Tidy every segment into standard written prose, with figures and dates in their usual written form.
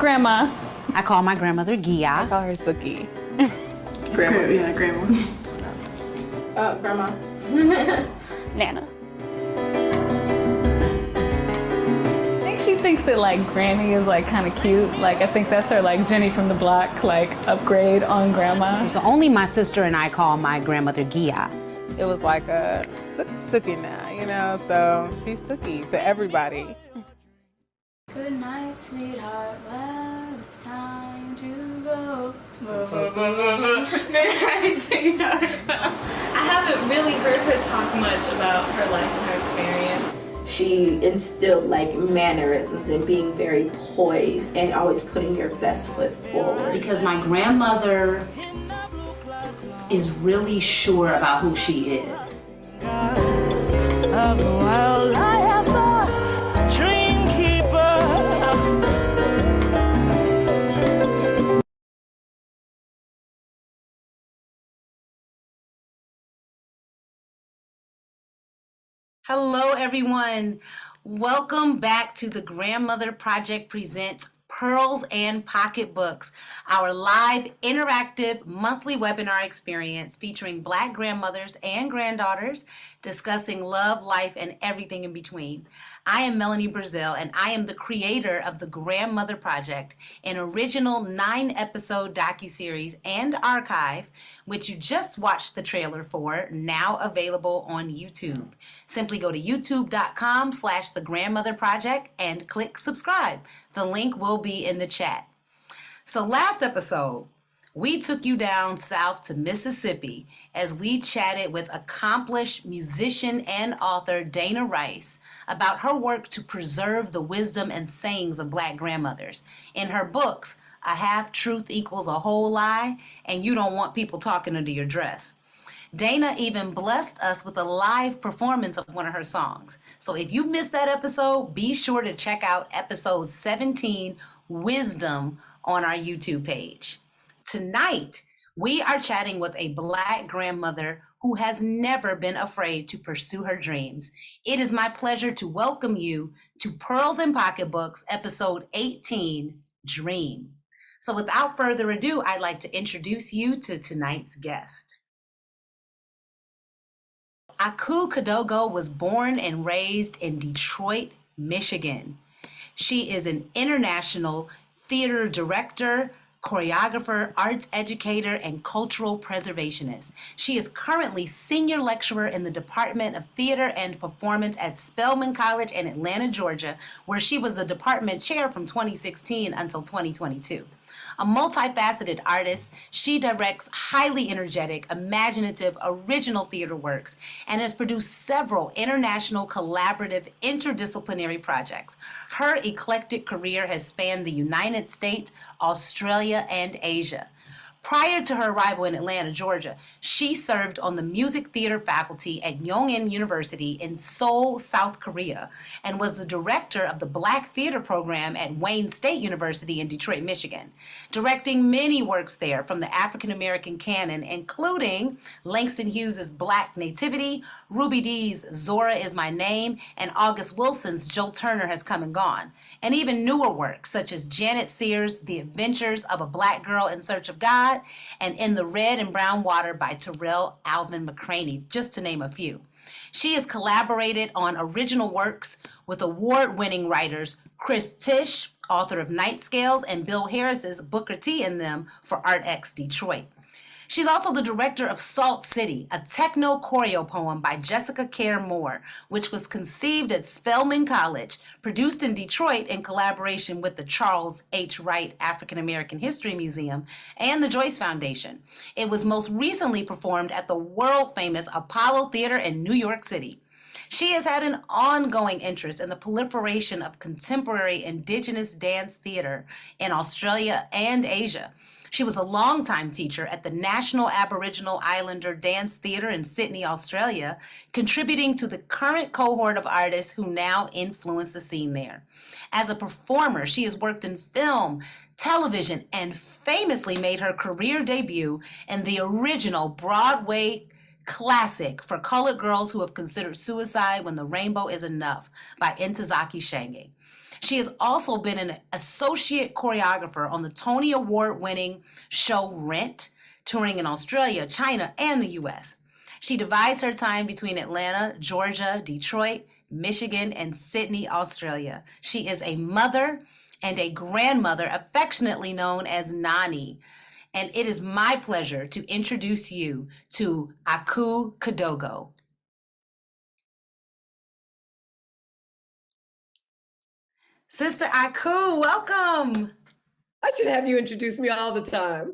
Grandma. I call my grandmother I Gia. call her Suki. Grandma. Yeah, Grandma. Grandma. Nana. I think she thinks that like Granny is like kind of cute. Like I think that's her like Jenny from the Block like upgrade on Grandma. So only my sister and I call my grandmother Gia. It was like a Suki now, you know, so she's Suki to everybody. Good night, sweetheart. Well, it's time to go. Good night, sweetheart. I haven't really heard her talk much about her life and her experience. She instilled like mannerisms and being very poised and always putting your best foot forward. Because my grandmother is really sure about who she is. Hello, everyone. Welcome back to the Grandmother Project presents Pearls and Pocketbooks, our live interactive monthly webinar experience featuring Black grandmothers and granddaughters discussing love, life, and everything in between. I am Melanie Brazil, and I am the creator of the Grandmother Project, an original 9-episode docuseries and archive, which you just watched the trailer for, now available on YouTube. Simply go to youtube.com/The Grandmother Project and click subscribe. The link will be in the chat. So last episode, we took you down south to Mississippi as we chatted with accomplished musician and author Dana Rice about her work to preserve the wisdom and sayings of Black grandmothers. In her books, A Half-Truth Equals a Whole Lie, and You Don't Want People Talking Under Your Dress. Dana even blessed us with a live performance of one of her songs. So if you missed that episode, be sure to check out episode 17, Wisdom, on our YouTube page. Tonight, we are chatting with a Black grandmother who has never been afraid to pursue her dreams. It is my pleasure to welcome you to Pearls and Pocketbooks, episode 18, Dream. So without further ado, I'd like to introduce you to tonight's guest. Aku Kadogo was born and raised in Detroit, Michigan. She is an international theater director, choreographer, arts educator, and cultural preservationist. She is currently senior lecturer in the Department of Theater and Performance at Spelman College in Atlanta, Georgia, where she was the department chair from 2016 until 2022. A multifaceted artist, she directs highly energetic, imaginative, original theater works and has produced several international collaborative interdisciplinary projects. Her eclectic career has spanned the United States, Australia, and Asia. Prior to her arrival in Atlanta, Georgia, she served on the music theater faculty at Yongin University in Seoul, South Korea, and was the director of the Black Theater program at Wayne State University in Detroit, Michigan, directing many works there from the African American canon, including Langston Hughes' Black Nativity, Ruby Dee's Zora Is My Name, and August Wilson's Joe Turner Has Come and Gone, and even newer works such as Janet Sears' The Adventures of a Black Girl in Search of God, and In the Red and Brown Water by Terrell Alvin McCraney, just to name a few. She has collaborated on original works with award-winning writers Chris Tisch, author of Night Scales, and Bill Harris's Booker T and Them for ArtX Detroit. She's also the director of Salt City, a techno choreo poem by Jessica Care Moore, which was conceived at Spelman College, produced in Detroit in collaboration with the Charles H. Wright African American History Museum and the Joyce Foundation. It was most recently performed at the world-famous Apollo Theater in New York City. She has had an ongoing interest in the proliferation of contemporary indigenous dance theater in Australia and Asia. She was a longtime teacher at the National Aboriginal Islander Dance Theatre in Sydney, Australia, contributing to the current cohort of artists who now influence the scene there. As a performer, she has worked in film, television, and famously made her career debut in the original Broadway classic for colored girls who have considered suicide When the Rainbow is Enough by Ntozake Shange. She has also been an associate choreographer on the Tony Award-winning show Rent, touring in Australia, China, and the US. She divides her time between Atlanta, Georgia, Detroit, Michigan, and Sydney, Australia. She is a mother and a grandmother, affectionately known as Nani. And it is my pleasure to introduce you to Aku Kadogo. Sister Aku, welcome. I should have you introduce me all the time.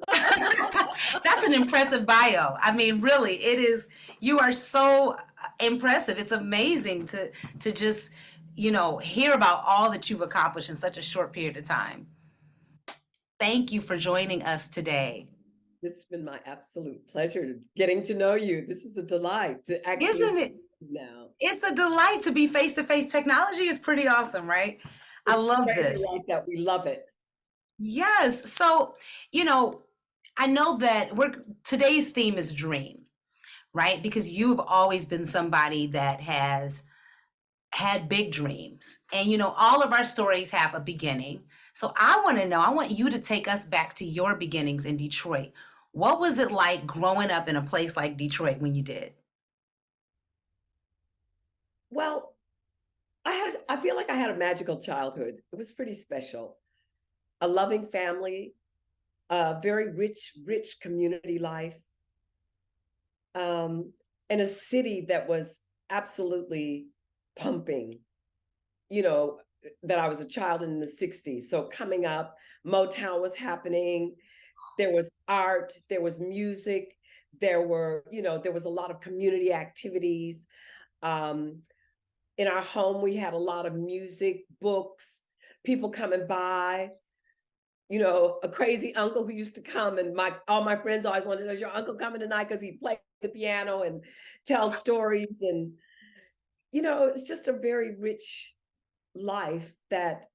That's an impressive bio. I mean, really, it is. You are so impressive. It's amazing to just, hear about all that you've accomplished in such a short period of time. Thank you for joining us today. It's been my absolute pleasure getting to know you. This is a delight to actually. Isn't it? Now. It's a delight to be face-to-face. Technology is pretty awesome, right? I love this. Like that. We love it. Yes. So, I know that today's theme is dream, right? Because you've always been somebody that has had big dreams. And, all of our stories have a beginning. So I want you to take us back to your beginnings in Detroit. What was it like growing up in a place like Detroit when you did? Well, I feel like I had a magical childhood. It was pretty special. A loving family, a very rich community life, and a city that was absolutely pumping, that I was a child in the 60s. So coming up, Motown was happening. There was art, there was music, there was a lot of community activities. In our home, we had a lot of music, books, people coming by, a crazy uncle who used to come, and all my friends always wanted to know, is your uncle coming tonight? Because he played the piano and tell stories. And, it's just a very rich life that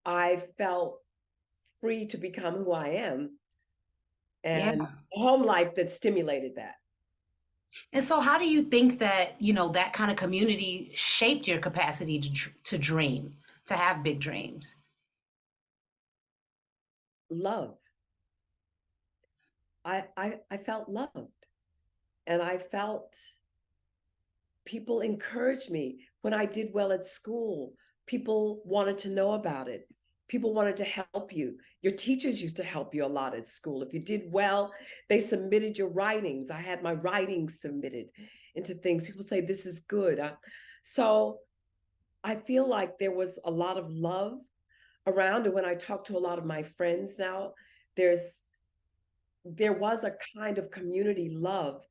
I felt free to become who I am, and a home life that stimulated that. And so how do you think that, that kind of community shaped your capacity to dream, to have big dreams? Love. I felt loved, and I felt people encouraged me. When I did well at school, people wanted to know about it. People wanted to help you. Your teachers used to help you a lot at school. If you did well, they submitted your writings. I had my writings submitted into things. People say, this is good. So I feel like there was a lot of love around. And when I talk to a lot of my friends now, there was a kind of community love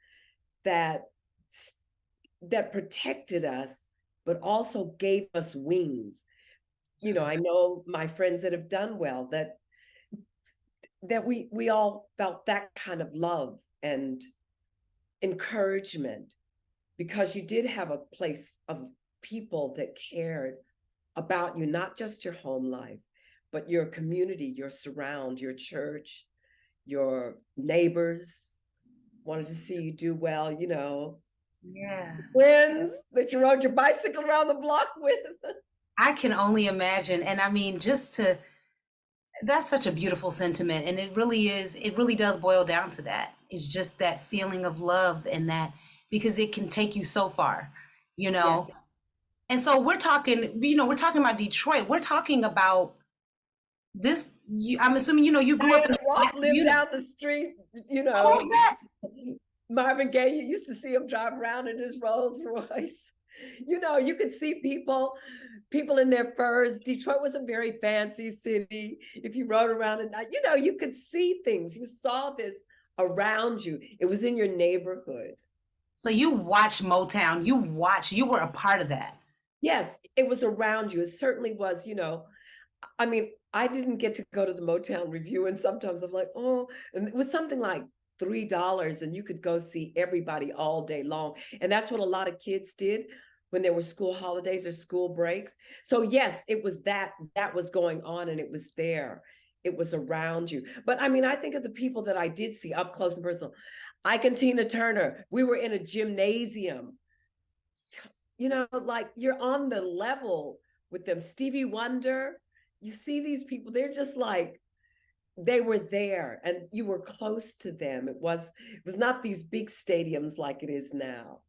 that protected us, but also gave us wings. I know my friends that have done well, that we all felt that kind of love and encouragement, because you did have a place of people that cared about you, not just your home life, but your community, your surround, your church, your neighbors wanted to see you do well, Yeah. Friends that you rode your bicycle around the block with. I can only imagine. And I mean, that's such a beautiful sentiment. And it really does boil down to that. It's just that feeling of love, and that, because it can take you so far, Yes. And so we're talking about Detroit. We're talking about this. I'm assuming, you grew up in Ross lived down the street, What was that? Marvin Gaye, you used to see him drive around in his Rolls Royce. You could see people in their furs. Detroit was a very fancy city. If you rode around at night, you could see things. You saw this around you. It was in your neighborhood. So you watched Motown. You were a part of that. Yes, it was around you. It certainly was, I mean, I didn't get to go to the Motown Review, and sometimes I'm like, oh, and it was something like $3, and you could go see everybody all day long. And that's what a lot of kids did when there were school holidays or school breaks. So yes, it was that was going on, and it was there. It was around you. But I mean, I think of the people that I did see up close and personal. Ike and Tina Turner, we were in a gymnasium. Like, you're on the level with them. Stevie Wonder, you see these people, they're just like, they were there and you were close to them. It was not these big stadiums like it is now.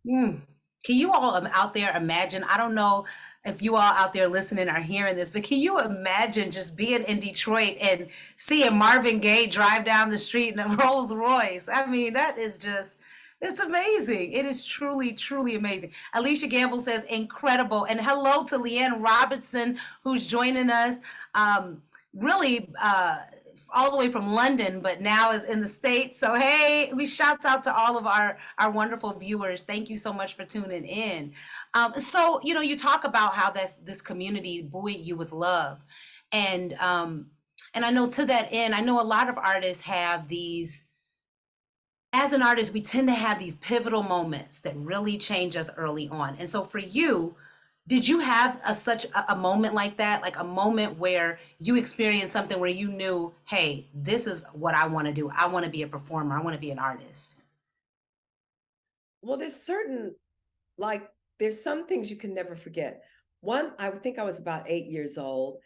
Mm. Can you all out there imagine? I don't know if you all out there listening are hearing this, but can you imagine just being in Detroit and seeing Marvin Gaye drive down the street in a Rolls Royce? I mean, that is just, it's amazing. It is truly, truly amazing. Alicia Gamble says incredible. And hello to Leanne Robertson, who's joining us. Really, all the way from London, but now is in the States. So, hey, we shout out to all of our wonderful viewers. Thank you so much for tuning in. So, you know, you talk about how this community buoyed you with love. And I know to that end, I know a lot of artists have these, as an artist, we tend to have these pivotal moments that really change us early on. And so for you, did you have such a moment like that, like a moment where you experienced something where you knew, hey, this is what I want to do. I want to be a performer. I want to be an artist. Well, there's some things you can never forget. One, I think I was about 8 years old,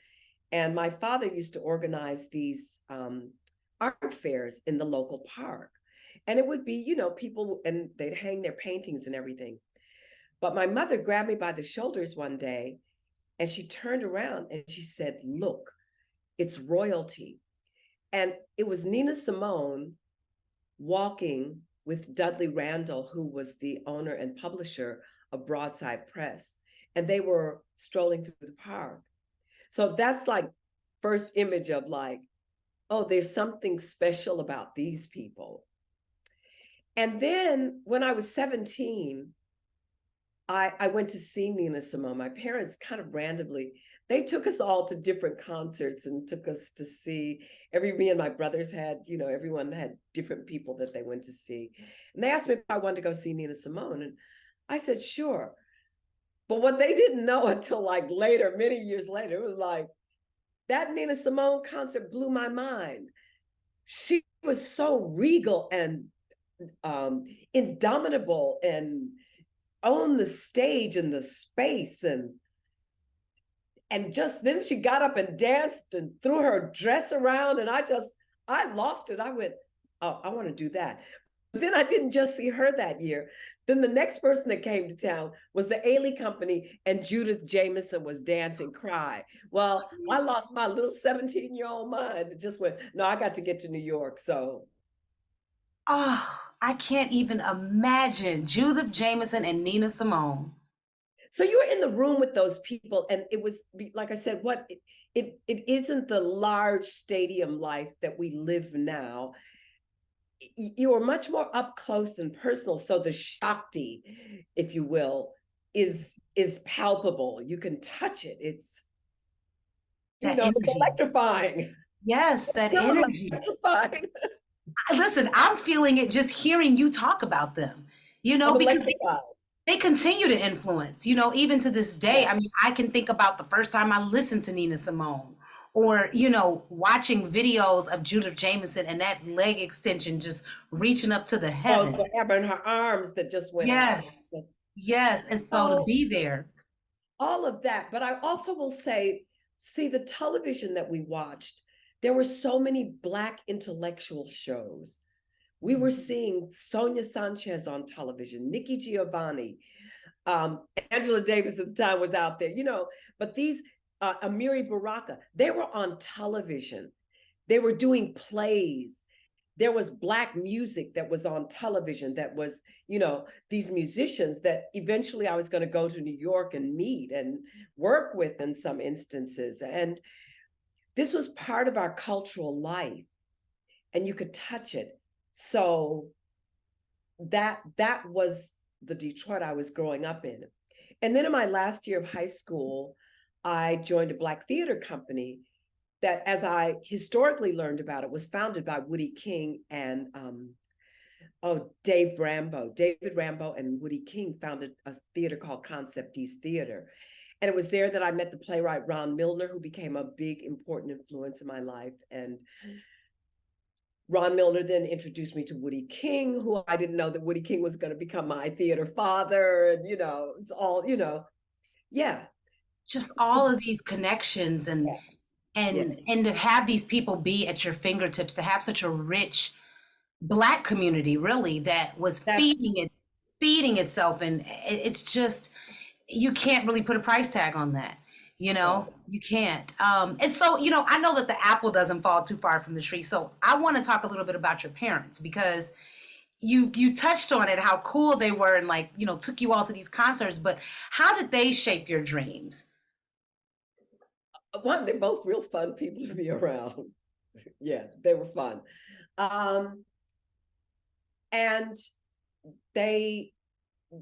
and my father used to organize these art fairs in the local park. And it would be, you know, people, and they'd hang their paintings and everything. But my mother grabbed me by the shoulders one day and she turned around and she said, look, it's royalty. And it was Nina Simone walking with Dudley Randall, who was the owner and publisher of Broadside Press. And they were strolling through the park. So that's like first image of like, oh, there's something special about these people. And then when I was 17, I went to see Nina Simone. My parents kind of randomly, they took us all to different concerts and took us to see, me and my brothers had, you know, everyone had different people that they went to see. And they asked me if I wanted to go see Nina Simone. And I said, sure. But what they didn't know until like later, many years later, it was like, that Nina Simone concert blew my mind. She was so regal and indomitable and on the stage and the space, and just then she got up and danced and threw her dress around, and I lost it. I went, oh, I want to do that. But then I didn't just see her that year. Then the next person that came to town was the Ailey Company, and Judith Jamison was dancing Cry. Well, I lost my little 17-year-old mind. It just went, no, I got to get to New York. So oh, I can't even imagine Judith Jamison and Nina Simone. So you were in the room with those people, and it was, like I said, it isn't the large stadium life that we live now. You are much more up close and personal. So the Shakti, if you will, is palpable. You can touch it. It's, you know, it's electrifying. Yes, that energy. Electrifying. Listen, I'm feeling it just hearing you talk about them, you know, because they continue to influence, you know, even to this day. I mean, I can think about the first time I listened to Nina Simone, or, you know, watching videos of Judith Jamison and that leg extension just reaching up to the heavens. Oh, forever, and her arms that just went out. Yes. And so to be there. All of that. But I also will say, see, the television that we watched, there were so many Black intellectual shows. We were seeing Sonia Sanchez on television, Nikki Giovanni, Angela Davis at the time was out there, you know, but these, Amiri Baraka, they were on television. They were doing plays. There was Black music that was on television that was, you know, these musicians that eventually I was going to go to New York and meet and work with in some instances. And this was part of our cultural life, and you could touch it. So that was the Detroit I was growing up in. And then in my last year of high school, I joined a Black theater company that, as I historically learned about it, was founded by Woody King and David Rambo and Woody King founded a theater called Concept East Theater. And it was there that I met the playwright Ron Milner, who became a big, important influence in my life. And Ron Milner then introduced me to Woody King, who I didn't know that Woody King was going to become my theater father. And, you know, it's all, you know, yeah. just all of these connections Yes. Yes. and to have these people be at your fingertips, to have such a rich Black community really that was That's feeding itself, and it's just, you can't really put a price tag on that. You know, right. you can't. And so, you know, I know that the apple doesn't fall too far from the tree. So I want to talk a little bit about your parents, because you touched on it, how cool they were, and like, you know, took you all to these concerts, but how did they shape your dreams? One, they're both real fun people to be around. Yeah, they were fun. Um, and they,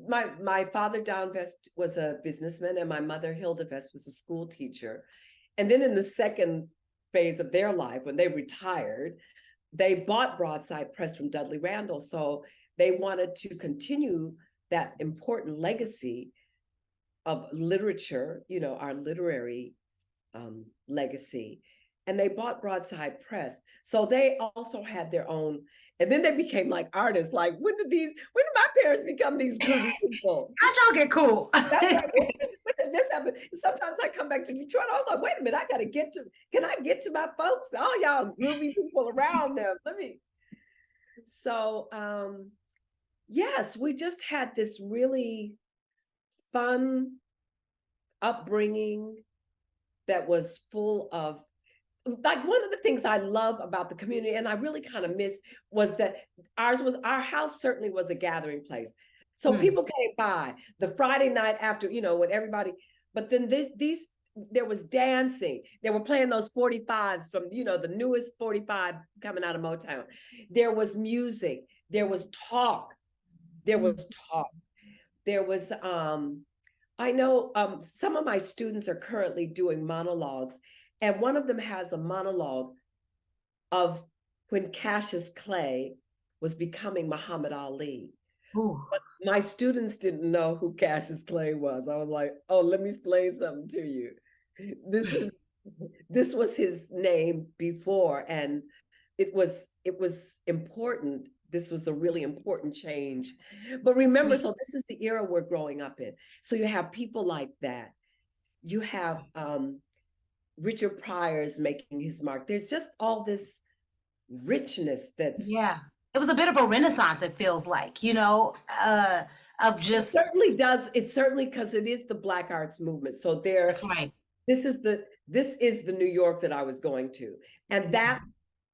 my father, Don Vest, was a businessman, and my mother, Hilda Vest, was a school teacher. And then in the second phase of their life, when they retired, they bought Broadside Press from Dudley Randall. So they wanted to continue that important legacy of literature, you know, our literary legacy. And they bought Broadside Press. So they also had their own, and then they became like artists. Like, when did my parents become these groovy people? How'd y'all get cool? That's right. When did this happen? Sometimes I come back to Detroit, I was like, wait a minute, can I get to my folks? All y'all groovy people around them. So yes, we just had this really fun upbringing that was full of, like, one of the things I love about the community, and I really kind of miss, was that our house certainly was a gathering place. So people came by the Friday night after, you know, when everybody, but then there was dancing. They were playing those 45s from, you know, the newest 45 coming out of Motown. There was music, there was talk, there was talk. There was, I know some of my students are currently doing monologues, and one of them has a monologue of when Cassius Clay was becoming Muhammad Ali. Ooh. But my students didn't know who Cassius Clay was. I was like, oh, let me explain something to you. This was his name before, and it was important. This was a really important change. But remember, so this is the era we're growing up in. So you have people like that. You have Richard Pryor's making his mark. There's just all this richness that's, Yeah. It was a bit of a renaissance, it feels like, you know, of just. it certainly does. It's certainly, because it is the Black arts movement. So That's right. this is the New York that I was going to. And that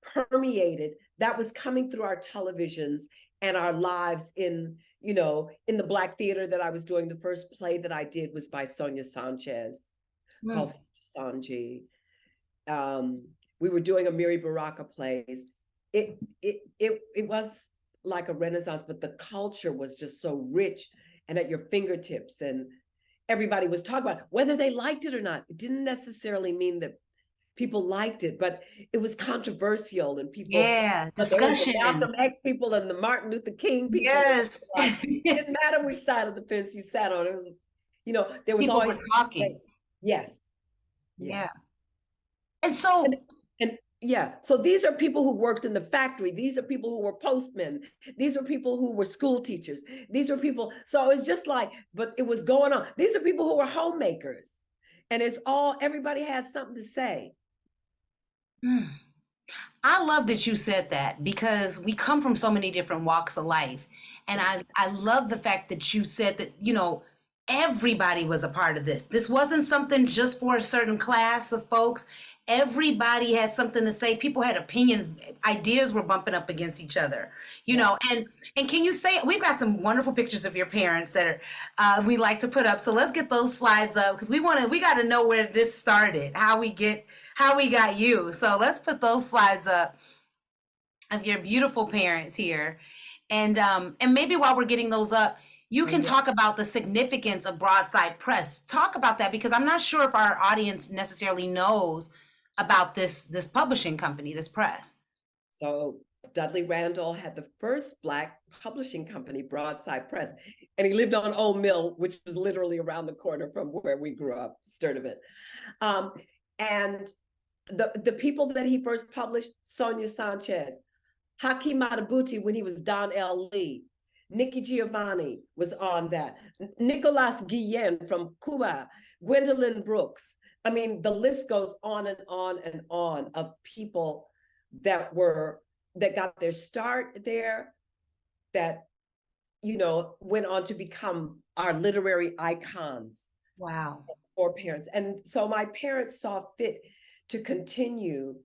permeated, that was coming through our televisions and our lives in, you know, in the Black theater that I was doing. The first play that I did was by Sonia Sanchez, called Sister Sanji. We were doing Amiri Baraka plays. It was like a renaissance, but the culture was just so rich and at your fingertips, and everybody was talking about it. Whether they liked it or not, it didn't necessarily mean that people liked it, but it was controversial, and people, discussion. the Malcolm X people and the Martin Luther King people. Yes. It didn't matter which side of the fence you sat on. It was, you know, there was People always were talking. Yes. Yeah. And so, and yeah, so these are people who worked in the factory. These are people who were postmen. These are people who were school teachers. These are people, so it's just like, but it was going on. These are people who were homemakers. And it's all, everybody has something to say. I love that you said that, because we come from so many different walks of life. And I love the fact that you said that, you know, everybody was a part of this. This wasn't something just for a certain class of folks. Everybody had something to say. People had opinions. Ideas were bumping up against each other, you know. And can you say, we've got some wonderful pictures of your parents that are we like to put up. So let's get those slides up, because we got to know where this started, how we got you. So let's put those slides up of your beautiful parents here. And maybe while we're getting those up, you can talk about the significance of Broadside Press. Talk about that, because I'm not sure if our audience necessarily knows about this publishing company, this press. So Dudley Randall had the first Black publishing company, Broadside Press, and he lived on Old Mill, which was literally around the corner from where we grew up, Sturtevant. And the people that he first published, Sonia Sanchez, Hakeem Matabuti when he was Don L. Lee, Nikki Giovanni was on that, Nicolas Guillen from Cuba. Gwendolyn Brooks. I mean, the list goes on and on and on of people that got their start there, that, you know, went on to become our literary icons. Wow. For parents. And so my parents saw fit to continue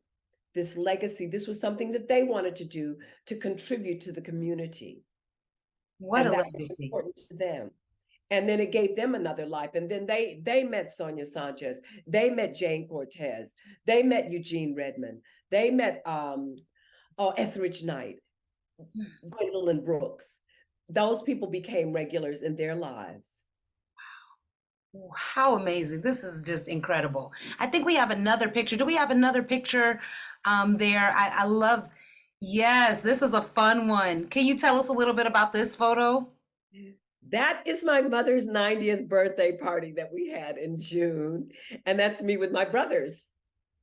this legacy. This was something that they wanted to do to contribute to the community. What and a that was legacy. important to them. And then it gave them another life. And then they met Sonia Sanchez. They met Jane Cortez. They met Eugene Redmond. They met Etheridge Knight, Gwendolyn Brooks. Those people became regulars in their lives. How amazing. This is just incredible. I think we have another picture. Do we have another picture there? I love, yes, this is a fun one. Can you tell us a little bit about this photo? That is my mother's 90th birthday party that we had in June. And that's me with my brothers.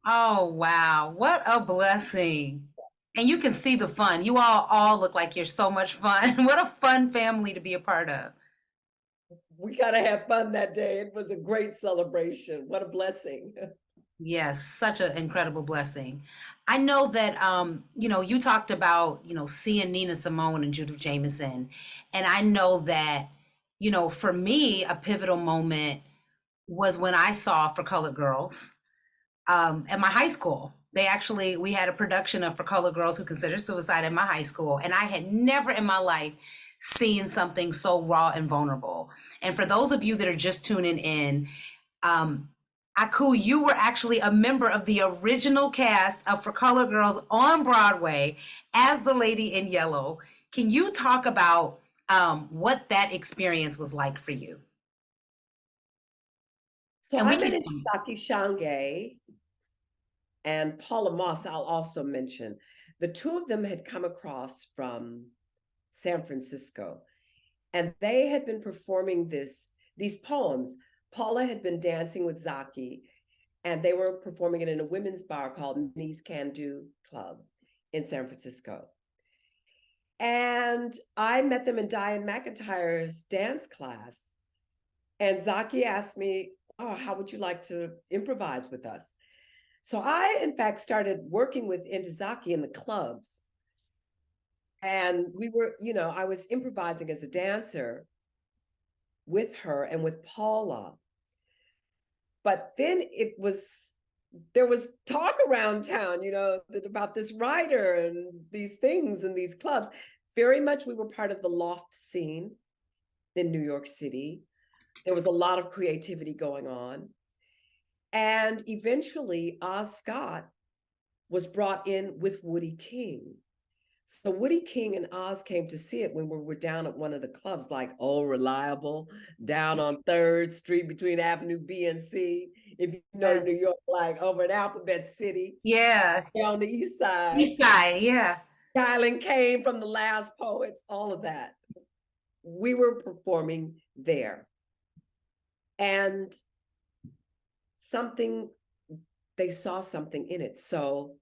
Oh, wow. What a blessing. And you can see the fun. You all look like you're so much fun. What a fun family to be a part of. We gotta have fun that day. It was a great celebration. What a blessing. Yes, such an incredible blessing. I know that you know, you talked about, you know, seeing Nina Simone and Judith Jamison. And I know that, you know, for me, a pivotal moment was when I saw For Colored Girls at my high school. We had a production of For Colored Girls Who Consider Suicide in my high school. And I had never in my life seen something so raw and vulnerable. And for those of you that are just tuning in, Aku, you were actually a member of the original cast of For Colored Girls on Broadway as the lady in yellow. Can you talk about what that experience was like for you? So I met Saki Shange and Paula Moss, I'll also mention. The two of them had come across from San Francisco, and they had been performing these poems. Paula had been dancing with Zaki, and they were performing it in a women's bar called Minnie's Can Do Club in San Francisco. And I met them in Diane McIntyre's dance class. And Zaki asked me, oh, how would you like to improvise with us? So I, in fact, started working with Zaki in the clubs. And we were, you know, I was improvising as a dancer with her and with Paula. But then there was talk around town, you know, about this writer and these things and these clubs. Very much we were part of the loft scene in New York City. There was a lot of creativity going on. And eventually Oz Scott was brought in with Woody King. So Woody King and Oz came to see it when we were down at one of the clubs, like Old Reliable, down on 3rd Street between Avenue B and C. If you know New York, like over in Alphabet City. Yeah. On the east side. East side, yeah. Kylan Kane from The Last Poets, all of that. We were performing there. And they saw something in it. So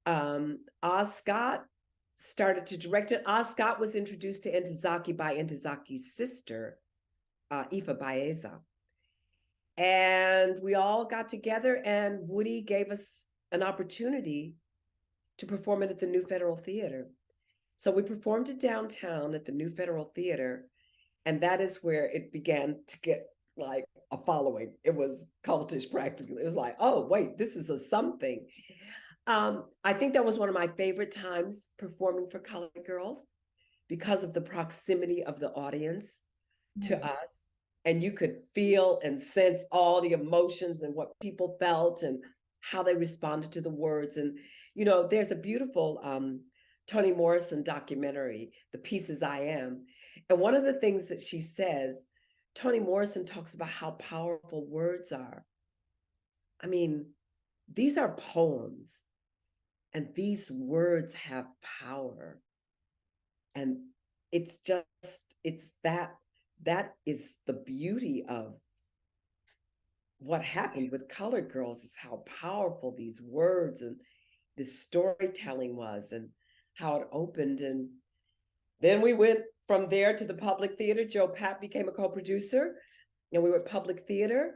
Oz Scott started to direct it. Oz Scott was introduced to Ntozake by Ntozake's sister, Ifa Baeza. And we all got together, and Woody gave us an opportunity to perform it at the New Federal Theater. So we performed it downtown at the New Federal Theater, and that is where it began to get like a following. It was cultish practically. It was like, oh, wait, this is a something. I think that was one of my favorite times performing For Colored Girls because of the proximity of the audience to us. And you could feel and sense all the emotions and what people felt and how they responded to the words. And, you know, there's a beautiful Toni Morrison documentary, The Pieces I Am. And one of the things that she says, Toni Morrison talks about how powerful words are. I mean, these are poems, and these words have power. And it's that is the beauty of what happened with Colored Girls, is how powerful these words and this storytelling was, and how it opened. And then we went from there to the Public Theater. Joe Papp became a co-producer. and we were at Public Theater.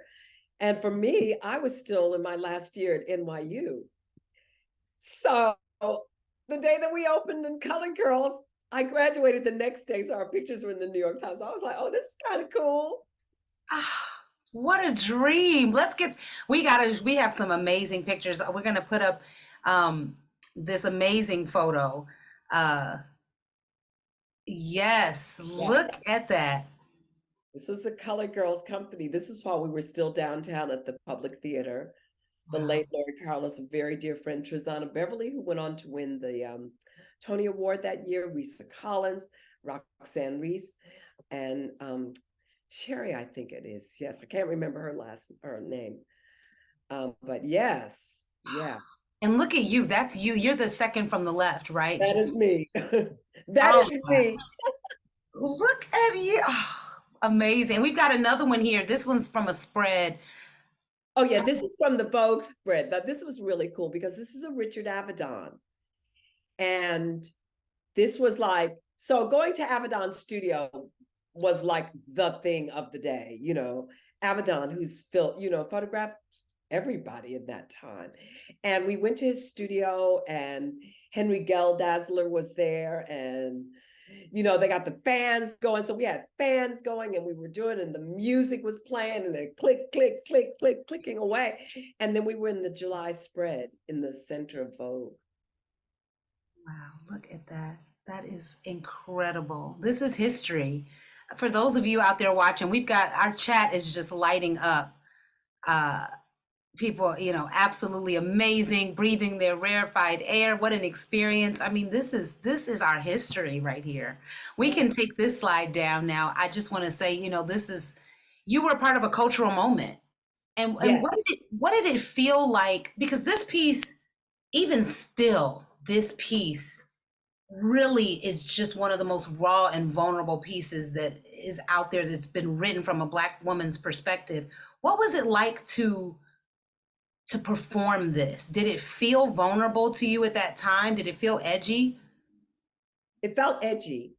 And for me, I was still in my last year at NYU. So the day that we opened in Colored Girls, I graduated the next day. So our pictures were in the New York Times. I was like, oh, this is kind of cool. What a dream. We have some amazing pictures. We're gonna put up this amazing photo. Yes, look at that. This was the Colored Girls Company. This is while we were still downtown at the Public Theater. The late Lori Carlos, a very dear friend, Trezana Beverly, who went on to win the Tony Award that year, Risa Collins, Roxanne Reese, and Sherry, I think it is. Yes, I can't remember her name. But yes, yeah. And look at you. That's you. You're the second from the left, right? That is me. That is me. Look at you. Oh, amazing. We've got another one here. This one's from a spread. Oh, yeah, this is from the Vogue spread. Now, this was really cool because this is a Richard Avedon. And this was like, so going to Avedon's studio was like the thing of the day, you know. Avedon, who's photographed everybody at that time. And we went to his studio, and Henry Geldazzler was there, and you know, they got the fans going. So we had fans going, and we were doing, and the music was playing, and they click, click, click, click, clicking away. And then we were in the July spread in the center of Vogue. Wow, look at that. That is incredible. This is history. For those of you out there watching, our chat is just lighting up. People, absolutely amazing, breathing their rarefied air. What an experience. I mean, this is our history right here. We can take this slide down now. I just want to say, you were part of a cultural moment. And Yes. What did it feel like? Because this piece, even still, this piece really is just one of the most raw and vulnerable pieces that is out there that's been written from a Black woman's perspective. What was it like to perform this? Did it feel vulnerable to you at that time? Did it feel edgy? It felt edgy.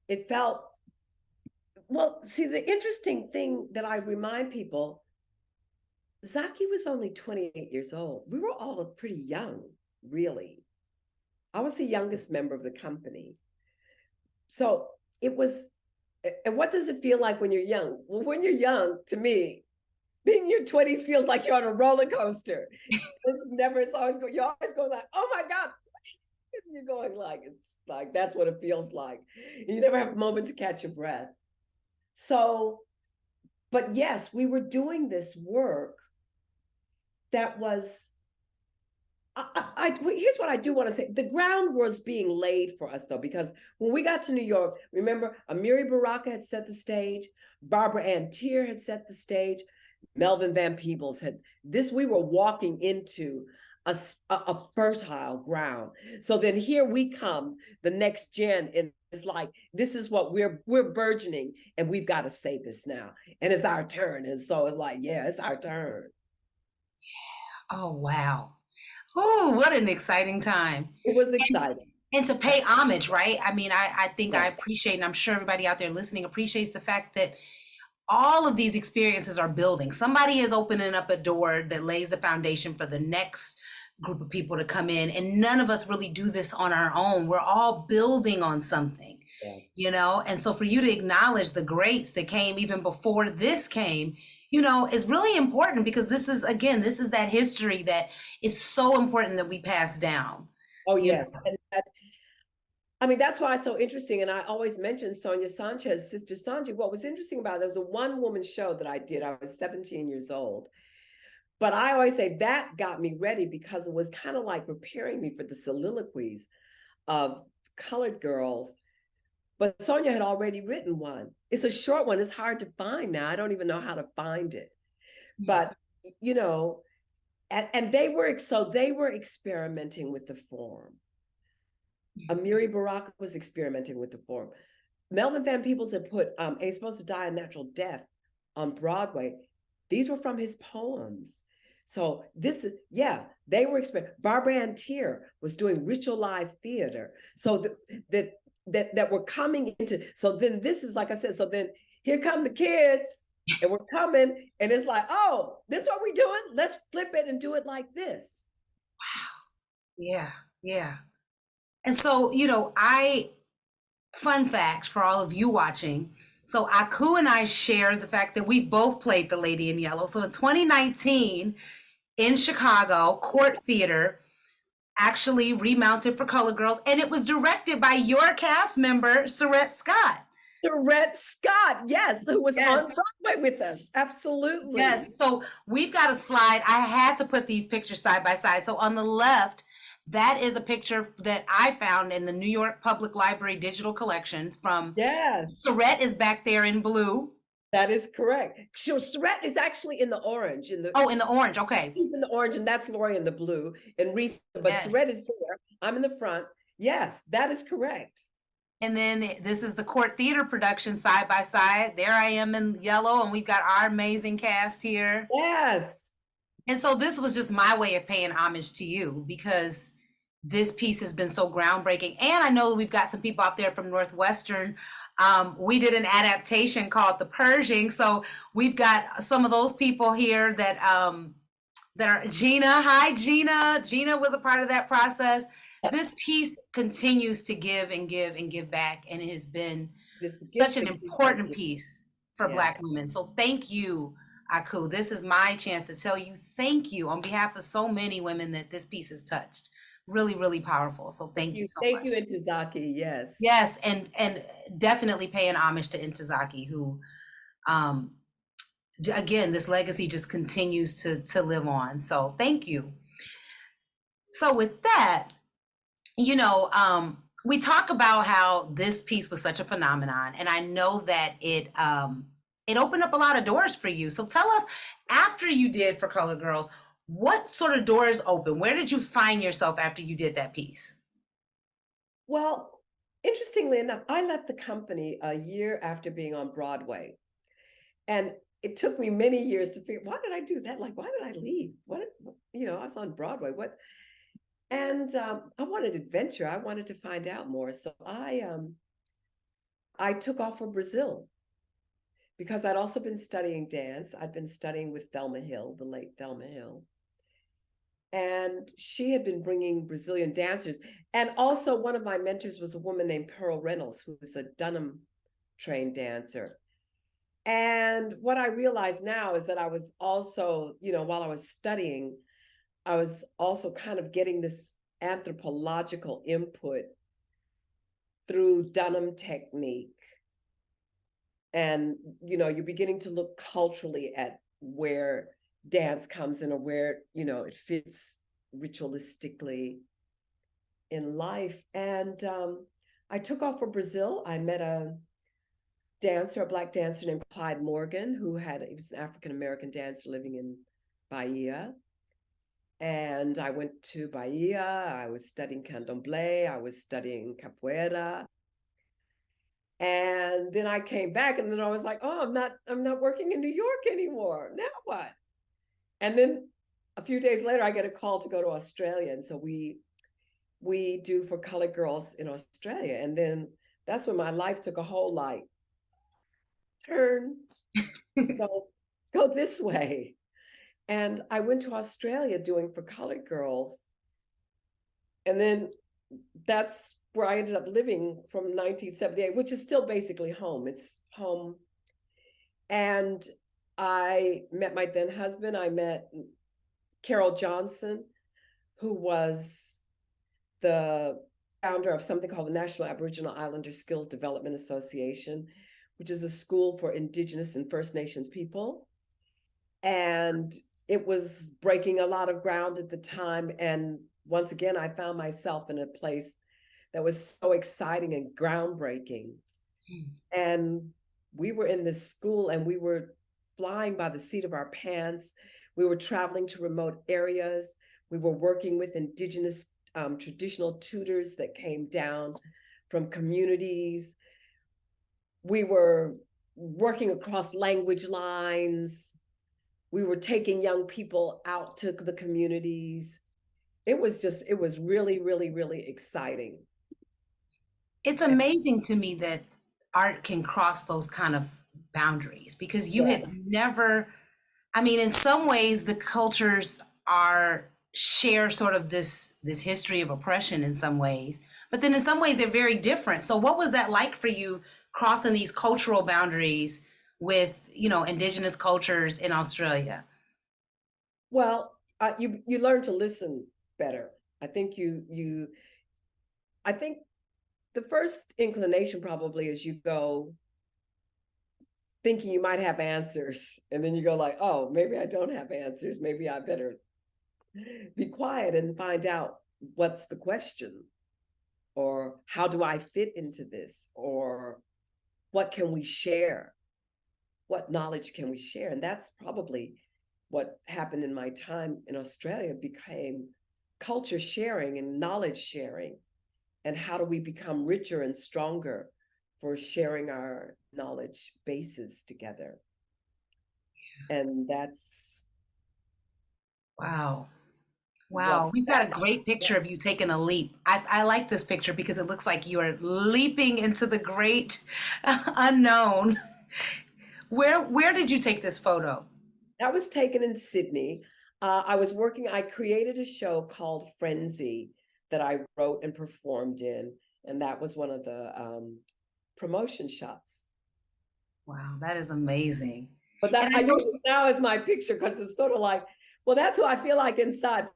It felt, well, see, the interesting thing that I remind people, Zaki was only 28 years old. We were all pretty young, really. I was the youngest member of the company. So it was, and what does it feel like when you're young? Well, when you're young, to me, being in your 20s feels like you're on a roller coaster. You're always going like, oh my God. You're going like, it's like, that's what it feels like. You never have a moment to catch your breath. So, but yes, we were doing this work that was, here's what I do want to say. The ground was being laid for us, though, because when we got to New York, remember, Amiri Baraka had set the stage, Barbara Ann Tier had set the stage, Melvin Van Peebles we were walking into a fertile ground. So then here we come, the next gen, and it's like, this is what we're burgeoning, and we've got to say this now. And it's our turn. And so it's like, yeah, it's our turn. Oh, wow. Oh, what an exciting time. It was exciting. And to pay homage, right? I mean, I think Yes. I appreciate, and I'm sure everybody out there listening appreciates the fact that all of these experiences are building. Somebody is opening up a door that lays the foundation for the next group of people to come in. And none of us really do this on our own. We're all building on something, Yes. And so for you to acknowledge the greats that came even before this came, is really important, because this is that history that is so important that we pass down. Oh, yes. And that's why it's so interesting. And I always mention Sonia Sanchez, Sister Sanji. What was interesting about it, there was a one-woman show that I did. I was 17 years old. But I always say that got me ready, because it was kind of like preparing me for the soliloquies of Colored Girls. But Sonia had already written one. It's a short one. It's hard to find now. I don't even know how to find it. But, and they were experimenting with the form. Amiri Baraka was experimenting with the form. Melvin Van Peebles had put Ain't Supposed to Die a Natural Death on Broadway. These were from his poems. So they were experimenting. Barbara Ann Tier was doing ritualized theater. So that were coming into, so then this is, like I said, so then here come the kids And we're coming, and it's like, oh, this is what we're doing? Let's flip it and do it like this. Yeah, yeah. And so, fun fact for all of you watching. So Aku and I share the fact that we've both played the Lady in Yellow. So in 2019 in Chicago, Court Theater actually remounted for Color Girls, and it was directed by your cast member, Sarette Scott. Sarette Scott, yes, who was on Broadway with us. Absolutely. Yes. So we've got a slide. I had to put these pictures side by side. So on the left, that is a picture that I found in the New York Public Library digital collections from. Yes. Sarette is back there in blue. That is correct. So Sarette is actually in the orange. In the orange. Okay. She's in the orange, and that's Lori in the blue. And Reese, but Sarette is there. I'm in the front. Yes, that is correct. And then this is the Court Theater production side by side. There I am in yellow, and we've got our amazing cast here. Yes. And so this was just my way of paying homage to you, because this piece has been so groundbreaking. And I know we've got some people out there from Northwestern. We did an adaptation called The Pershing. So we've got some of those people here that are Gina. Hi, Gina. Gina was a part of that process. This piece continues to give and give and give back, and it has been such an important piece for Black women. So thank you, Aku. This is my chance to tell you thank you on behalf of so many women that this piece has touched. Really, really powerful. So thank you so much. Thank you, Intozake. Yes. Yes, and definitely paying homage to Intozake, who, again, this legacy just continues to live on. So thank you. So with that, we talk about how this piece was such a phenomenon, and I know that it opened up a lot of doors for you. So tell us, after you did For Color Girls, what sort of doors open? Where did you find yourself after you did that piece? Well, interestingly enough, I left the company a year after being on Broadway. And it took me many years to figure, why did I do that? Like, why did I leave? I was on Broadway. And I wanted adventure. I wanted to find out more. So I took off for Brazil, because I'd also been studying dance. I'd been studying with Thelma Hill, the late Thelma Hill. And she had been bringing Brazilian dancers. And also one of my mentors was a woman named Pearl Reynolds, who was a Dunham trained dancer. And what I realize now is that I was also, while I was studying, I was also kind of getting this anthropological input through Dunham technique. And, you're beginning to look culturally at where dance comes in, or where, it fits ritualistically in life. And I took off for Brazil. I met a Black dancer named Clyde Morgan, he was an African-American dancer living in Bahia. And I went to Bahia. I was studying candomblé. I was studying capoeira. And then I came back, and then I was like, oh, I'm not working in New York anymore. Now what? And then a few days later, I get a call to go to Australia. And so we do For Colored Girls in Australia. And then that's when my life took a whole turn, go this way. And I went to Australia doing For Colored Girls. And then that's where I ended up living from 1978, which is still basically home. It's home. And I met my then husband. I met Carol Johnson, who was the founder of something called the National Aboriginal Islander Skills Development Association, which is a school for indigenous and First Nations people. And it was breaking a lot of ground at the time. And once again, I found myself in a place that was so exciting and groundbreaking. And we were in this school, and we were flying by the seat of our pants. We were traveling to remote areas. We were working with indigenous traditional tutors that came down from communities. We were working across language lines. We were taking young people out to the communities. It was really, really, really exciting. It's amazing to me that art can cross those kind of boundaries because you Yes. had never, I mean, in some ways the cultures are share sort of this history of oppression in some ways, but then in some ways they're very different. So what was that like for you crossing these cultural boundaries with, indigenous cultures in Australia? Well, you learn to listen better. I think I think the first inclination probably is you go thinking you might have answers, and then you go like, oh, maybe I don't have answers. Maybe I better be quiet and find out what's the question, or how do I fit into this, or what can we share? What knowledge can we share? And that's probably what happened in my time in Australia, became culture sharing and knowledge sharing. And how do we become richer and stronger for sharing our knowledge bases together? And that's Wow. what Wow, we've got a great picture of you taking a leap. I like this picture because it looks like you are leaping into the great unknown. Where did you take this photo? that was taken in Sydney. I created a show called Frenzy that I wrote and performed in, and that was one of the promotion shots. Wow, that is amazing. But And that I I know use it now as my picture because it's sort of like, well, that's who I feel like inside.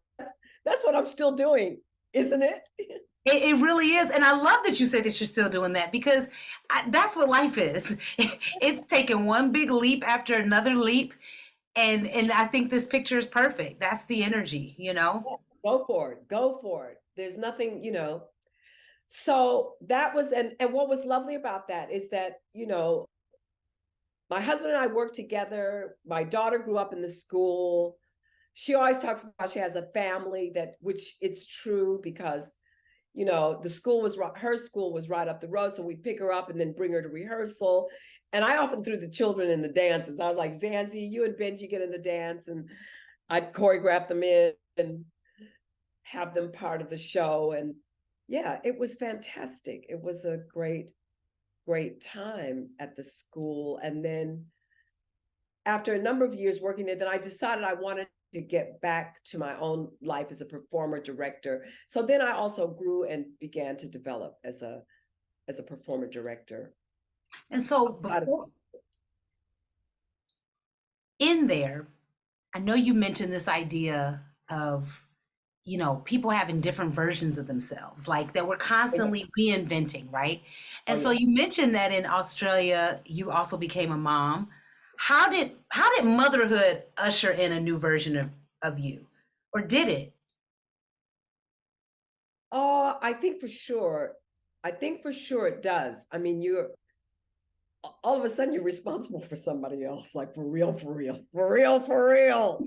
That's what I'm still doing, isn't it? it really is. And I love that you said that you're still doing that because that's what life is. It's taking one big leap after another leap. And I think this picture is perfect. That's the energy, Go for it. Go for it. There's nothing, So that was, and what was lovely about that is that, my husband and I worked together. My daughter grew up in the school. She always talks about she has a family, which it's true because, the school her school was right up the road. So we pick her up and then bring her to rehearsal. And I often threw the children in the dances. I was like, Zanzi, you and Benji get in the dance, and I'd choreograph them in and have them part of the show. And yeah, it was fantastic. It was a great, great time at the school. And then after a number of years working there, then I decided I wanted to get back to my own life as a performer director. So then I also grew and began to develop as a performer director. And so in there, I know you mentioned this idea of, people having different versions of themselves, like that we're constantly reinventing, right? And so you mentioned that in Australia, you also became a mom. How did motherhood usher in a new version of you? Or did it? Oh, I think for sure. It does. I mean, all of a sudden you're responsible for somebody else, like for real, for real, for real, for real.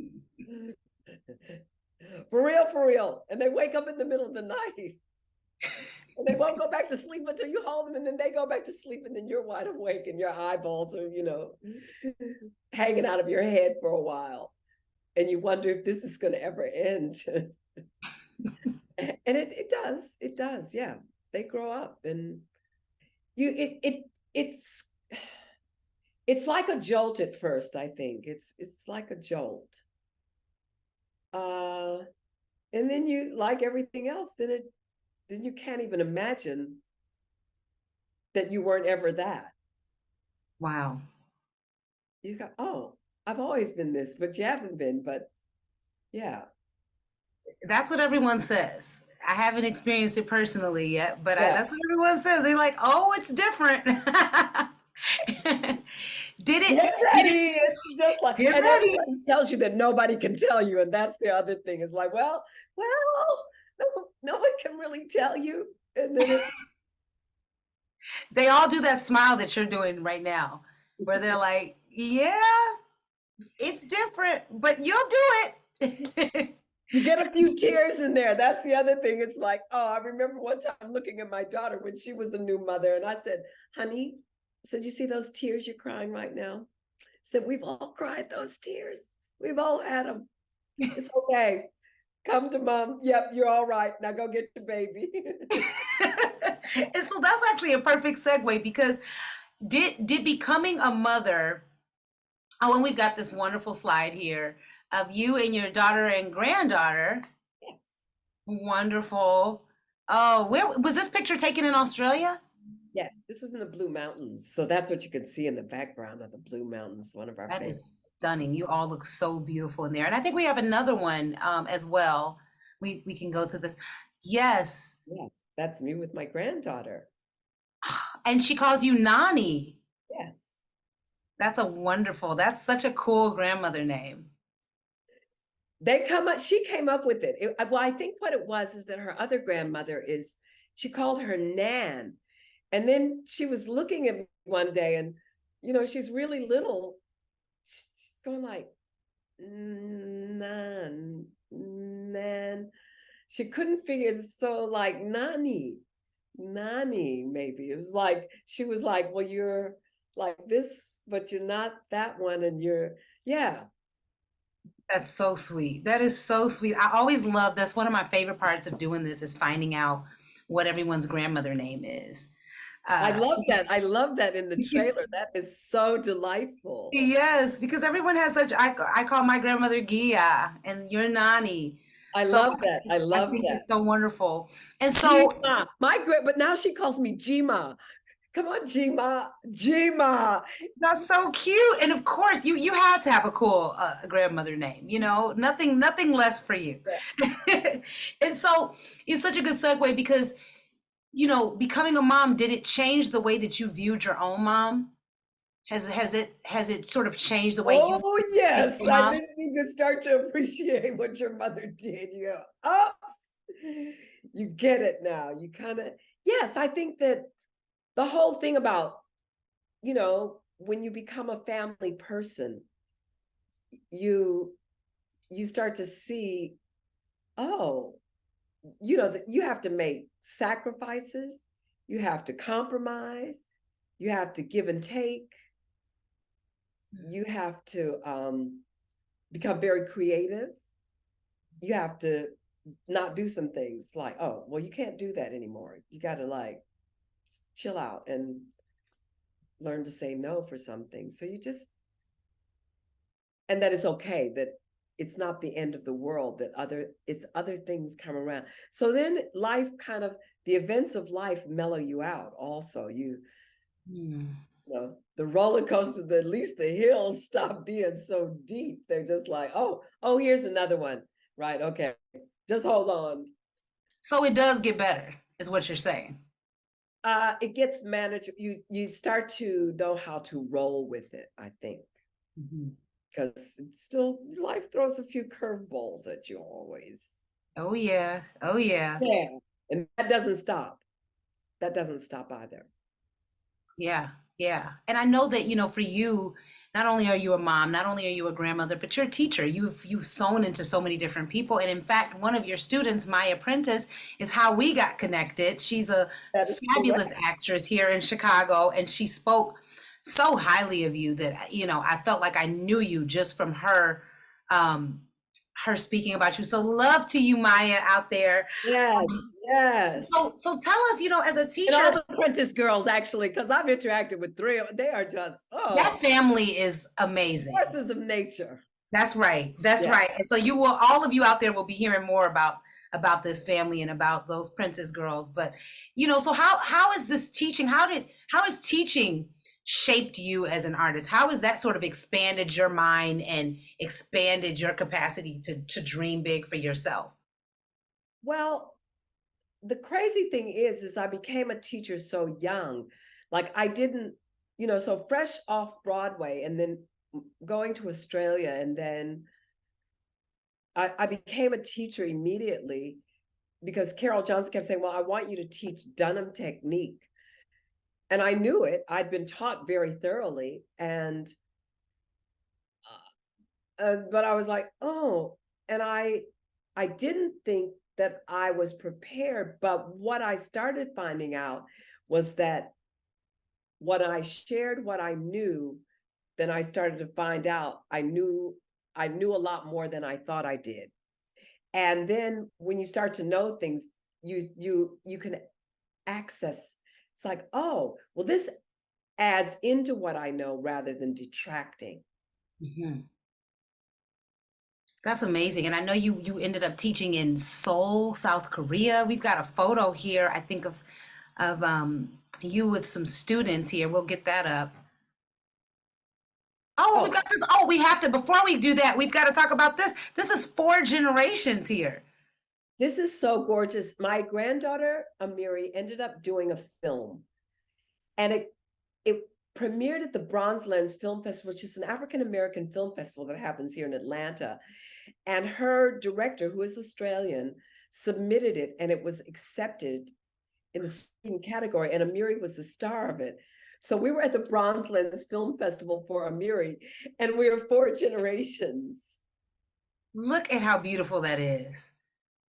For real, for real. And they wake up in the middle of the night. And they won't go back to sleep until you hold them, and then they go back to sleep, and then you're wide awake and your eyeballs are, hanging out of your head for a while. And you wonder if this is going to ever end. And it does. It does. Yeah. They grow up, and it's like a jolt at first, I think. It's like a jolt. And then you, like everything else, then you can't even imagine that you weren't ever that. Wow. You go, oh, I've always been this, but you haven't been. But yeah. That's what everyone says. I haven't experienced it personally yet, but that's what everyone says. They're like, oh, it's different. Did it? Get ready. It's just like, Get and ready. everybody tells you that nobody can tell you. And that's the other thing. It's like, well, no one can really tell you. And then they all do that smile that you're doing right now, where they're like, yeah, it's different, but you'll do it. You get a few tears in there. That's the other thing. It's like, oh, I remember one time looking at my daughter when she was a new mother, and I said, honey, I said, you see those tears you're crying right now? I said, we've all cried those tears. We've all had them. It's okay. Come to mom. Yep, you're all right. Now go get your baby. And so that's actually a perfect segue because did becoming a mother, oh, and we've got this wonderful slide here of you and your daughter and granddaughter. Yes. Wonderful. Oh, where was this picture taken in Australia? Yes, this was in the Blue Mountains. So that's what you could see in the background of the Blue Mountains, one of our That favorites. is stunning. You all look so beautiful in there. And I think we have another one as well. We can go to this. Yes. Yes, that's me with my granddaughter. And she calls you Nani. Yes. That's such a cool grandmother name. She came up with it. Well, I think what it was is that her other grandmother she called her Nan. And then she was looking at me one day and, she's really little. She's going like, Nan, Nan. She couldn't figure it, so like Nani, maybe. It was like, she was like, well, you're like this, but you're not that one. And yeah. That's so sweet. That is so sweet. I always love, that's one of my favorite parts of doing this is finding out what everyone's grandmother name is. I love that. I love that in the trailer. That is so delightful. Yes, because everyone has I call my grandmother Gia and your Nani. I love that. I love that. It's so wonderful. And so Jima, but now she calls me Jima. Come on, Jima. That's so cute. And of course, you had to have a cool grandmother name, nothing less for you. Yeah. And so it's such a good segue because, becoming a mom, did it change the way that you viewed your own mom? Has it sort of changed the way you? Oh, yes. I think you could start to appreciate what your mother did. You go, oops, you get it now. You kind of, yes, I think that the whole thing about, when you become a family person, you start to see, oh, that you have to make sacrifices, you have to compromise, you have to give and take, you have to become very creative, you have to not do some things like, oh, well, you can't do that anymore. You got to like chill out and learn to say no for some things. So and that it's okay, that it's not the end of the world, that other things come around. So then life the events of life mellow you out also. The roller coaster, at least the hills stop being so deep. They're just like, oh, here's another one. Right, okay, just hold on. So it does get better, is what you're saying. It gets managed. You start to know how to roll with it, I think. Mm-hmm. Because it's still, life throws a few curveballs at you always. Oh yeah. Yeah, and that doesn't stop. That doesn't stop either. Yeah. And I know that, for you, not only are you a mom, not only are you a grandmother, but you're a teacher. You've sewn into so many different people. And in fact, one of your students, my apprentice, is how we got connected. She's a fabulous actress here in Chicago, and she spoke so highly of you that, I felt like I knew you just from her speaking about you. So love to you, Maya, out there. Yes. So tell us, as a teacher. And all the apprentice girls, actually, because I've interacted with 3. They are just, that family is amazing. Forces of nature. That's right. Right. And so all of you out there will be hearing more about this family and about those princess girls. But, so how is this teaching? How is teaching shaped you as an artist? How has that sort of expanded your mind and expanded your capacity to dream big for yourself? Well, the crazy thing is I became a teacher so young. Like I didn't, so fresh off Broadway and then going to Australia. And then I became a teacher immediately because Carol Johnson kept saying, well, I want you to teach Dunham technique. And I knew it. I'd been taught very thoroughly. And, but I was like, oh, and I didn't think that I was prepared. But what I started finding out was that when I shared what I knew, then I started to find out I knew a lot more than I thought I did. And then when you start to know things, you can access. It's like, oh, well, this adds into what I know rather than detracting. Mhm. That's amazing. And I know you ended up teaching in Seoul, South Korea. We've got a photo here, I think, of you with some students here. We'll get that up. Oh, we've Oh, got this. Oh, we have to, before we do that, we've got to talk about this. This is 4 generations here. this is so gorgeous. My granddaughter, Amiri, ended up doing a film, and it premiered at the Bronze Lens Film Festival, which is an African-American film festival that happens here in Atlanta. And her director, who is Australian, submitted it, and it was accepted in the student category, and Amiri was the star of it. So we were at the Bronze Lens Film Festival for Amiri, and we were 4 generations. Look at how beautiful that is.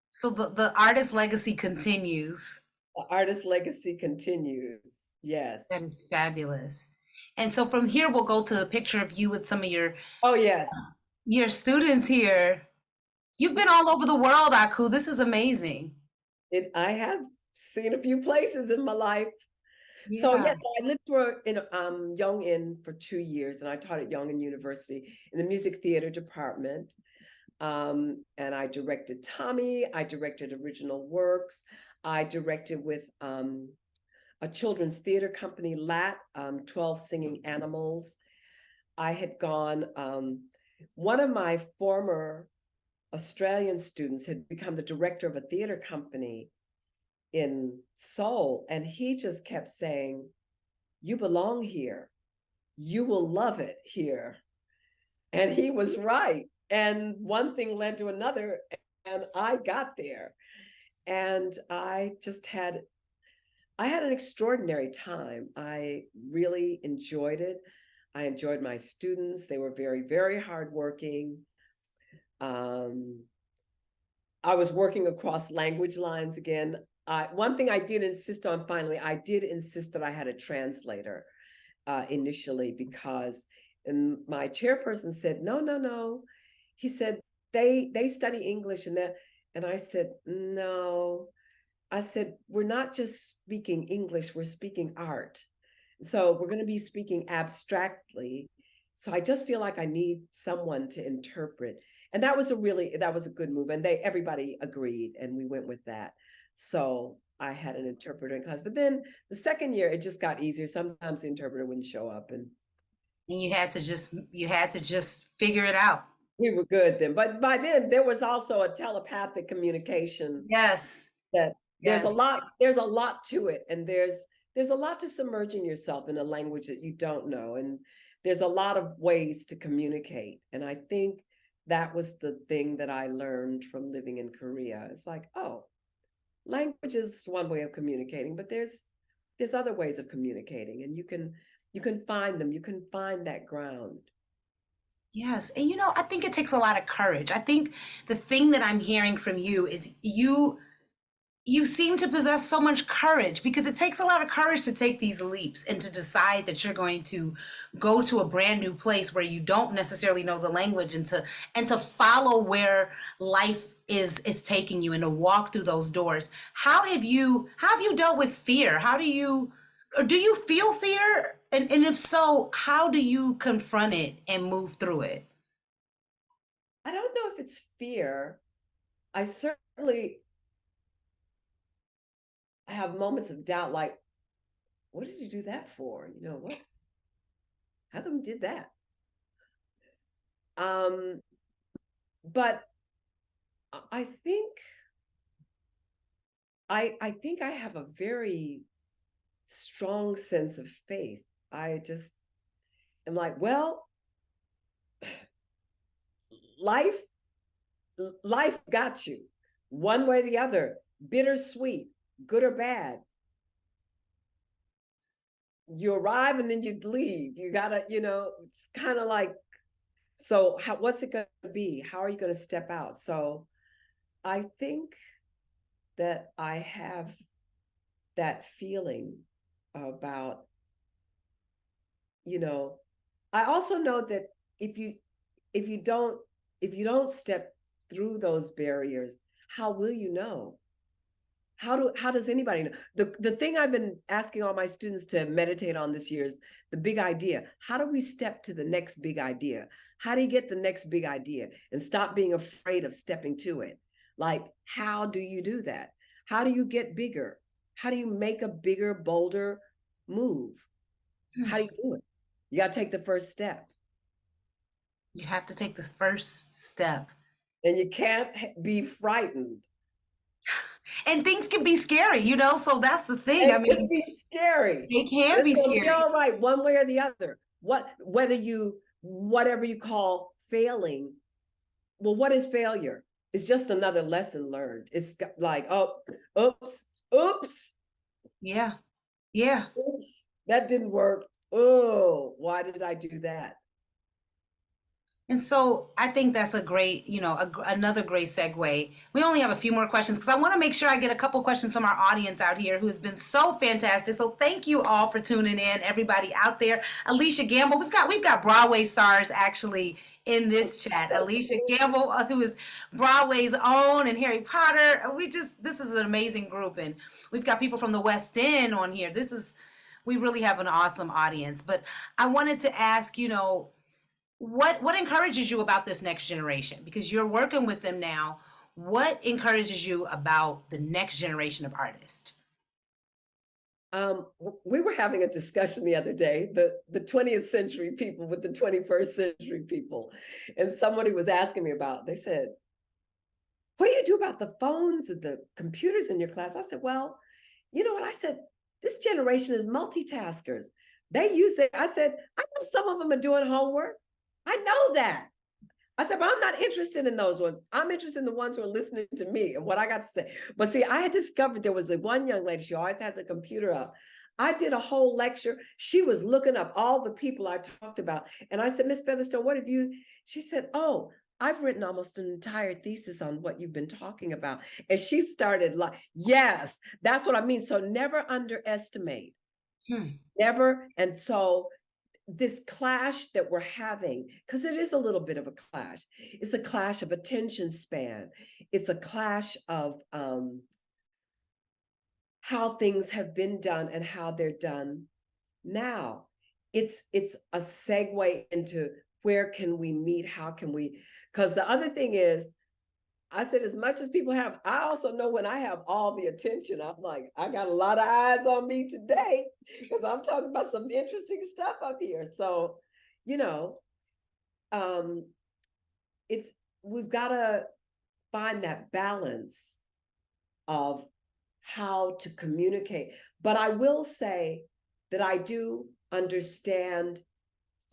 So the artist legacy continues. The artist legacy continues. Yes. That is fabulous. And so from here, we'll go to a picture of you with some of Oh, yes. your students here. You've been all over the world, Aku. This is amazing. I have seen a few places in my life. So Yeah. yes, I lived in Young-In for 2 years, and I taught at Young-In University in the music theater department. And I directed Tommy. I directed original works. I directed with a children's theater company, LAT, 12 Singing Animals. I had gone, one of my former Australian students had become the director of a theater company in Seoul, and he just kept saying, "You belong here. You will love it here." And he was right. And one thing led to another, and I got there. And I had an extraordinary time. I really enjoyed it. I enjoyed my students. They were very, very hardworking. I was working across language lines again. One thing I did insist on finally, I did insist that I had a translator initially, because and my chairperson said, no, no, no. He said, they study English and I said, no. I said, we're not just speaking English, we're speaking art. So we're going to be speaking abstractly. So I just feel like I need someone to interpret. And that was a good move. And everybody agreed, and we went with that. So I had an interpreter in class. But then the second year, it just got easier. Sometimes the interpreter wouldn't show up, and you had to just figure it out. we were good then. But by then, there was also a telepathic communication. Yes. That there's Yes. a lot to it, and there's a lot to submerging yourself in a language that you don't know, and there's a lot of ways to communicate. And I think that was the thing that I learned from living in Korea. It's like, oh, language is one way of communicating, but there's other ways of communicating, and you can find them. You can find that ground. Yes. And I think it takes a lot of courage. I think the thing that I'm hearing from you is you seem to possess so much courage, because it takes a lot of courage to take these leaps and to decide that you're going to go to a brand new place where you don't necessarily know the language, and to follow where life is taking you, and to walk through those doors. How have you dealt with fear? Or do you feel fear? And if so, how do you confront it and move through it? I don't know if it's fear. I certainly have moments of doubt, like, what did you do that for? What? How come you did that? But I think I have a very strong sense of faith. I just am like, well, life got you one way or the other, bittersweet, good or bad. You arrive and then you leave. You gotta, it's kind of like, so what's it gonna be? How are you gonna step out? So I think that I have that feeling about, I also know that if you don't step through those barriers, how will you know? How does anybody know? The thing I've been asking all my students to meditate on this year is the big idea. How do we step to the next big idea? How do you get the next big idea and stop being afraid of stepping to it? Like, how do you do that? How do you get bigger? How do you make a bigger, bolder move? How do you do it? You got to take the first step. You have to take the first step. And you can't be frightened. And things can be scary, you know, so that's the thing. It I mean, can be scary. they can be It's gonna be scary. all right, one way or the other. Whatever you call failing, well, what is failure? It's just another lesson learned. It's like, oh, oops, Yeah. Yeah. oops, that didn't work. Oh, why did I do that? And so I think that's a great, you know, another great segue. We only have a few more questions because I want to make sure I get a couple questions from our audience out here who has been so fantastic. So thank you all for tuning in, everybody out there. Alicia Gamble, we've got Broadway stars actually in this chat. Alicia Gamble, who is Broadway's own, and Harry Potter. This is an amazing group, and we've got people from the West End on here. We really have an awesome audience. But I wanted to ask, you know, what encourages you about this next generation? Because you're working with them now. What encourages you about the next generation of artists? We were having a discussion the other day, the 20th century people with the 21st century people. And somebody was asking me they said, what do you do about the phones and the computers in your class? I said, well, you know what? I said, this generation is multitaskers. They use it. I said, I know some of them are doing homework. I know that. I said, but I'm not interested in those ones. I'm interested in the ones who are listening to me and what I got to say. But see, I had discovered there was one young lady, she always has a computer up. I did a whole lecture. She was looking up all the people I talked about. And I said, Miss Featherstone, what have you? She said, oh, I've written almost an entire thesis on what you've been talking about. And she started like, yes, that's what I mean. So never underestimate. Never. And so this clash that we're having, because it is a little bit of a clash. It's a clash of attention span. It's a clash of how things have been done and how they're done now. It's a segue into where can we meet? How can we? Because the other thing is, I said, as much as people have, I also know when I have all the attention, I'm like, I got a lot of eyes on me today because I'm talking about some interesting stuff up here. So, you know, we've got to find that balance of how to communicate. But I will say that I do understand.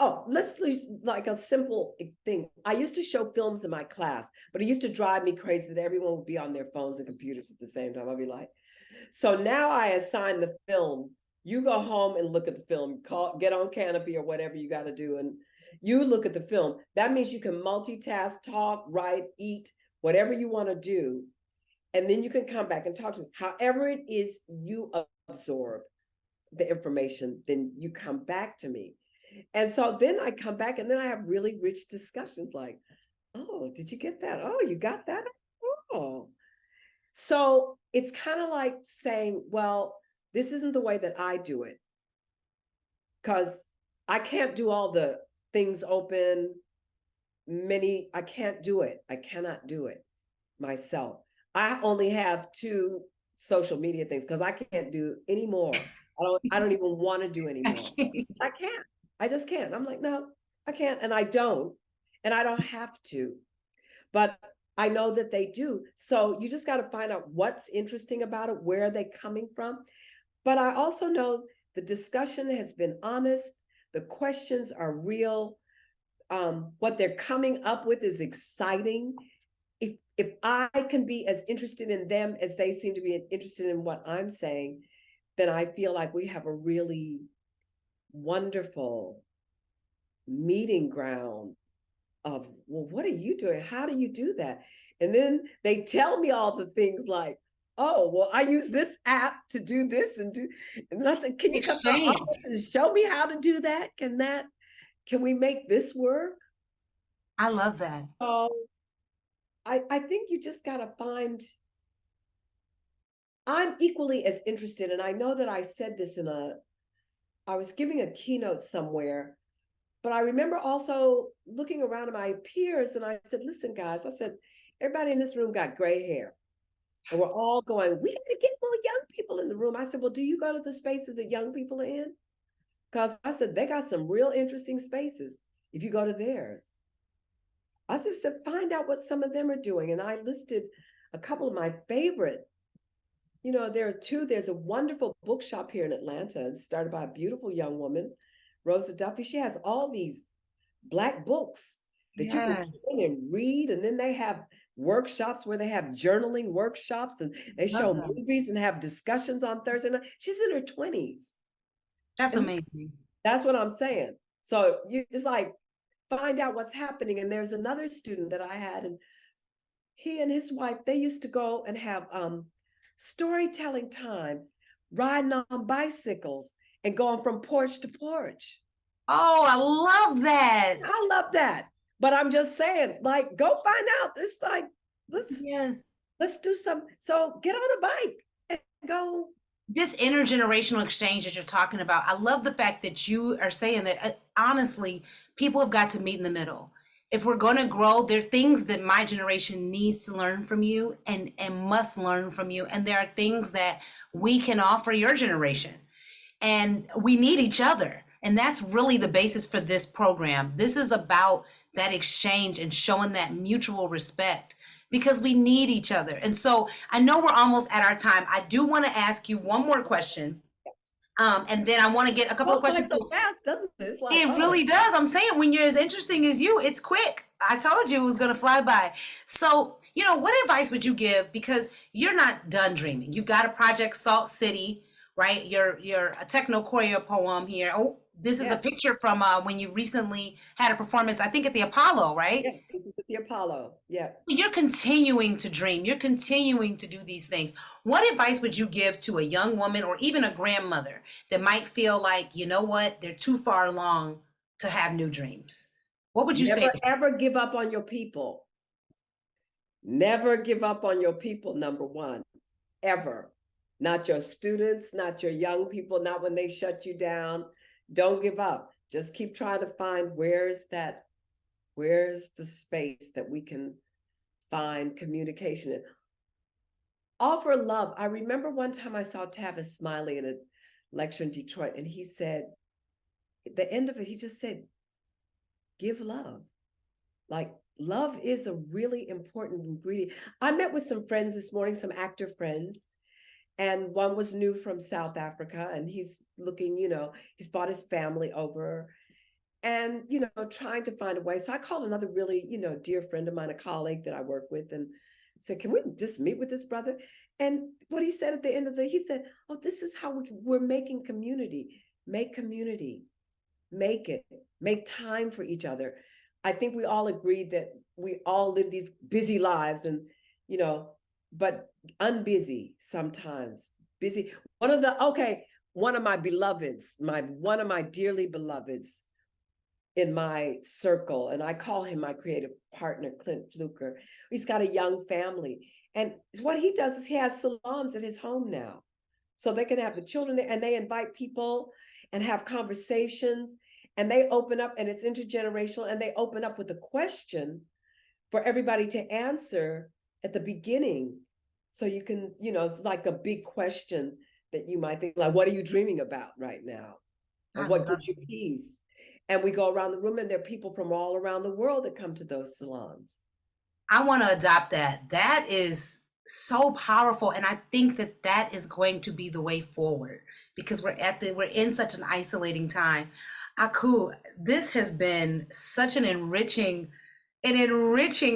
Oh, let's use like a simple thing. I used to show films in my class, but it used to drive me crazy that everyone would be on their phones and computers at the same time. I'd be like, so now I assign the film. You go home and look at the film, get on Canopy or whatever you got to do, and you look at the film. That means you can multitask, talk, write, eat, whatever you want to do. And then you can come back and talk to me. However it is you absorb the information, then you come back to me. And so then I come back and then I have really rich discussions like, oh, did you get that? Oh, you got that? Oh. So it's kind of like saying, well, this isn't the way that I do it. Because I can't do all the things open, I can't do it. I cannot do it myself. I only have 2 social media things because I can't do any more. I don't even want to do anymore. I can't. I just can't. I'm like, no, I can't. And I don't have to, but I know that they do. So you just got to find out what's interesting about it. Where are they coming from? But I also know the discussion has been honest. The questions are real. What they're coming up with is exciting. If I can be as interested in them as they seem to be interested in what I'm saying, then I feel like we have a really wonderful meeting ground of, well, what are you doing? How do you do that? And then they tell me all the things like, oh, well, I use this app to do this and I said, can you come to my office and show me how to do that? Can we make this work? I love that. So I think you just got to find I'm equally as interested, and I know that I said this I was giving a keynote somewhere, but I remember also looking around at my peers and I said, listen, guys, I said, everybody in this room got gray hair. And we're all going, we got to get more young people in the room. I said, well, do you go to the spaces that young people are in? Because I said, they got some real interesting spaces if you go to theirs. I just said, find out what some of them are doing. And I listed a couple of my favorite. There are two. There's a wonderful bookshop here in Atlanta. It's started by a beautiful young woman, Rosa Duffy. She has all these Black books that you can come in and read. And then they have workshops where they have journaling workshops and they show movies and have discussions on Thursday night. She's in her 20s. That's amazing. That's what I'm saying. So it's like, find out what's happening. And there's another student that I had, and he and his wife, they used to go and have storytelling time, riding on bicycles and going from porch to porch. Oh, I love that. I love that. But I'm just saying, like, go find out. It's like, let's do some. So get on a bike and go. This intergenerational exchange that you're talking about, I love the fact that you are saying that, honestly, people have got to meet in the middle. If we're going to grow, there are things that my generation needs to learn from you and must learn from you. And there are things that we can offer your generation. And we need each other. And that's really the basis for this program. This is about that exchange and showing that mutual respect, because we need each other. And so I know we're almost at our time. I do want to ask you one more question. And then I want to get a couple of questions. So fast, doesn't it? It's like, it really does. I'm saying, when you're as interesting as you, it's quick. I told you it was going to fly by. So, what advice would you give? Because you're not done dreaming. You've got a project, Salt City, right? You're a techno choreo poem here. Oh, this is a picture from when you recently had a performance, I think at the Apollo, right? Yes, this was at the Apollo. Yeah. You're continuing to dream. You're continuing to do these things. What advice would you give to a young woman or even a grandmother that might feel like, you know what, they're too far along to have new dreams? What would you say? Never ever give up on your people. Never give up on your people, number one, ever. Not your students, not your young people, not when they shut you down. Don't give up. Just keep trying to find where's the space that we can find communication in. Offer love. I remember one time I saw Tavis Smiley in a lecture in Detroit, and he said, at the end of it, he just said, give love. Like, love is a really important ingredient. I met with some friends this morning, some actor friends, and one was new from South Africa, and he's looking, he's brought his family over and, trying to find a way. So I called another really, dear friend of mine, a colleague that I work with, and said, can we just meet with this brother? And what he said at the end of he said, oh, this is how we're making community. Make community, make it, make time for each other. I think we all agreed that we all live these busy lives and, but unbusy sometimes, busy. One of my beloveds, one of my dearly beloveds in my circle, and I call him my creative partner, Clint Fluker. He's got a young family. And what he does is he has salons at his home now. So they can have the children there, and they invite people and have conversations, and they open up, and it's intergenerational, and they open up with a question for everybody to answer at the beginning. So you can, it's like a big question that you might think, like, what are you dreaming about right now? And what gives you peace? And we go around the room, and there are people from all around the world that come to those salons. I want to adopt that. That is so powerful. And I think that is going to be the way forward, because we're in such an isolating time. Aku, this has been such an enriching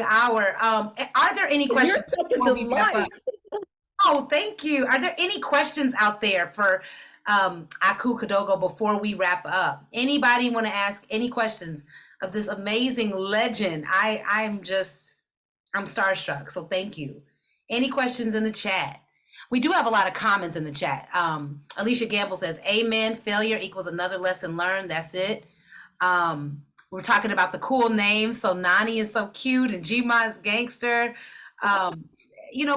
hour. Are there any questions? You're such a delight. Oh, thank you. Are there any questions out there for Aku Kadogo before we wrap up? Anybody want to ask any questions of this amazing legend? I'm starstruck. So thank you. Any questions in the chat? We do have a lot of comments in the chat. Alicia Gamble says, amen, failure equals another lesson learned. That's it. We're talking about the cool names. So Nani is so cute and Gma is gangster.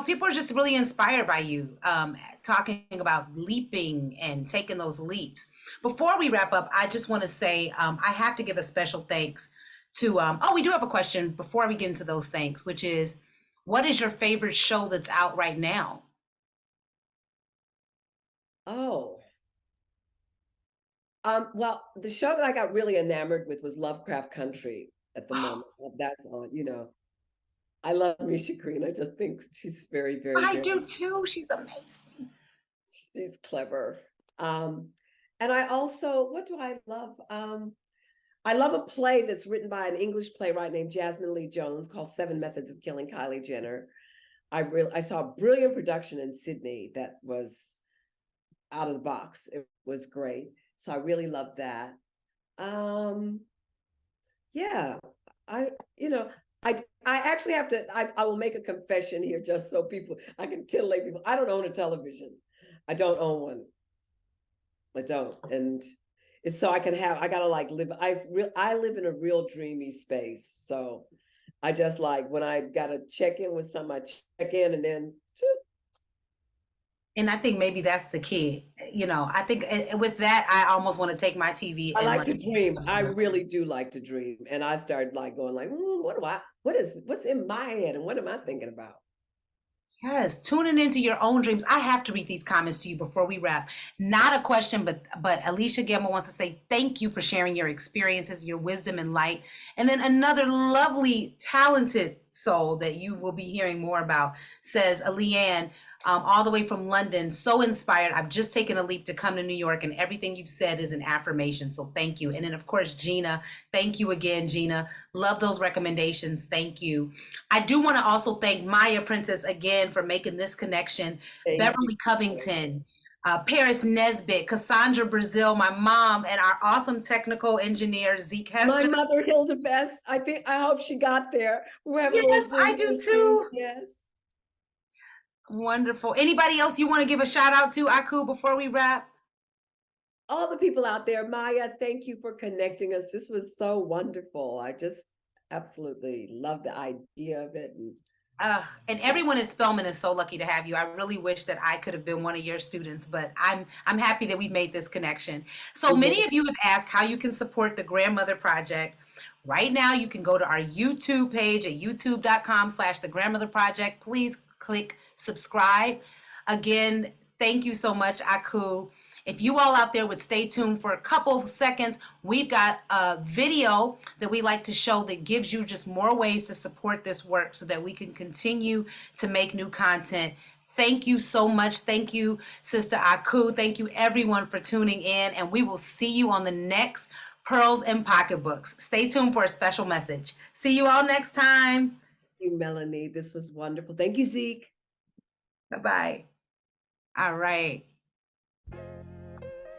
people are just really inspired by you, talking about leaping and taking those leaps. Before we wrap up, I just want to say I have to give a special thanks to, we do have a question before we get into those thanks, which is, what is your favorite show that's out right now? Oh, well, the show that I got really enamored with was Lovecraft Country at the moment. That's on. I love Misha Green. I just think she's very, very, I very, do too. She's amazing. she's clever. And I also, what do I love? I love a play that's written by an English playwright named Jasmine Lee Jones called Seven Methods of Killing Kylie Jenner. I saw a brilliant production in Sydney that was out of the box. It was great. So I really loved that. Yeah, I actually have to, I will make a confession here just so I can titillate people. I don't own a television. I don't own one. I don't. And it's so I gotta live, I live in a real dreamy space. So I just when I gotta check in with somebody, check in and then. And I think maybe that's the key. I think with that, I almost want to take my TV. I like to dream. I really do like to dream. And I started going what's in my head and what am I thinking about? Yes, tuning into your own dreams. I have to read these comments to you before we wrap. Not a question, but Alicia Gamble wants to say thank you for sharing your experiences, your wisdom and light. And then another lovely, talented soul that you will be hearing more about says, Leanne, all the way from London, so inspired. I've just taken a leap to come to New York, and everything you've said is an affirmation. So thank you. And then, of course, Gina, thank you again, Gina. Love those recommendations. Thank you. I do want to also thank Maya Princess again for making this connection. Beverly Covington, Paris Nesbitt, Cassandra Brazil, my mom, and our awesome technical engineer, Zeke Hester. My mother, Hilda Best. I hope she got there. Yes, I do too. Yes. Wonderful. Anybody else you want to give a shout out to, Aku, before we wrap? All the people out there, Maya, thank you for connecting us. This was so wonderful. I just absolutely love the idea of it. And everyone at Spelman is so lucky to have you. I really wish that I could have been one of your students, but I'm happy that we've made this connection. So many of you have asked how you can support the Grandmother Project. Right now, you can go to our YouTube page at youtube.com/The Grandmother Project. Please click subscribe. Again, thank you so much, Aku. If you all out there would stay tuned for a couple of seconds, we've got a video that we like to show that gives you just more ways to support this work so that we can continue to make new content. Thank you so much. Thank you, Sister Aku. Thank you, everyone, for tuning in, and we will see you on the next Pearls and Pocketbooks. Stay tuned for a special message. See you all next time. Thank you, Melanie. This was wonderful. Thank you, Zeke. Bye-bye. All right.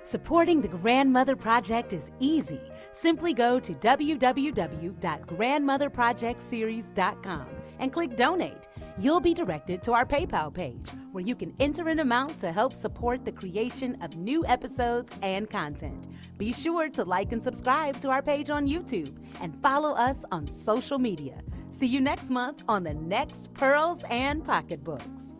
Supporting the Grandmother Project is easy. Simply go to www.grandmotherprojectseries.com and click Donate. You'll be directed to our PayPal page, where you can enter an amount to help support the creation of new episodes and content. Be sure to like and subscribe to our page on YouTube and follow us on social media. See you next month on the next Pearls and Pocketbooks.